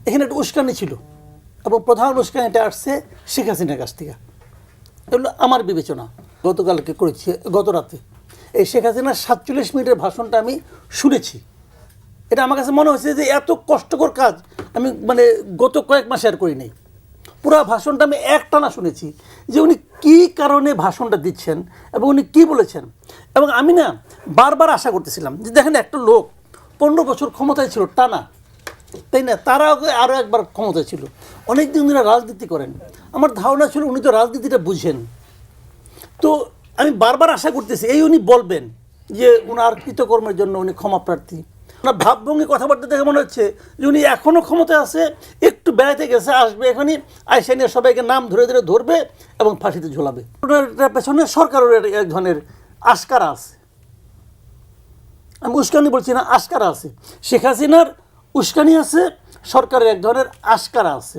এখানে একটা উস্কানি ছিল এবং প্রধান উস্কানিটা আসছে শেখ হাসিনার কাছ থেকে। এগুলো আমার বিবেচনা। গতকালকে করেছি, গত রাতে এই শেখ হাসিনার 47 মিনিটের ভাষণটা আমি শুনেছি। এটা আমার কাছে মনে হয়েছে যে এত কষ্টকর কাজ আমি মানে গত কয়েক মাসে আর করি নাই। পুরো ভাষণটা আমি একটানা শুনেছি যে উনি কী কারণে ভাষণটা দিচ্ছেন এবং উনি কী বলেছেন। এবং আমি না বারবার আশা করতেছিলাম যে দেখেন একটা লোক 15 বছর ক্ষমতায় ছিল টানা, তাই না, তারা আরও একবার ক্ষমতায় ছিল, অনেক দিন ধরে রাজনীতি করেন। আমার ধারণা ছিল উনি তো রাজনীতিটা বুঝেন। তো আমি বারবার আশা করতেছি এই উনি বলবেন যে ওনার কৃতকর্মের জন্য উনি ক্ষমা প্রার্থী। ওনার ভাবভঙ্গি কথাবার্তা দেখে মনে হচ্ছে যে উনি এখনও ক্ষমতায় আছে, একটু বেড়াতে গেছে, আসবে এখানে আইসা নিয়ে সবাইকে নাম ধরে ধরে ধরবে এবং ফাঁসিতে ঝোলাবে। ওনার পেছনে সরকারের এক ধরনের আশকারা আছে। আমি উস্কানি বলছি না, আশকারা আছে। শেখ হাসিনার উস্কানি আছে, সরকারের এক ধরনের আশকারা আছে।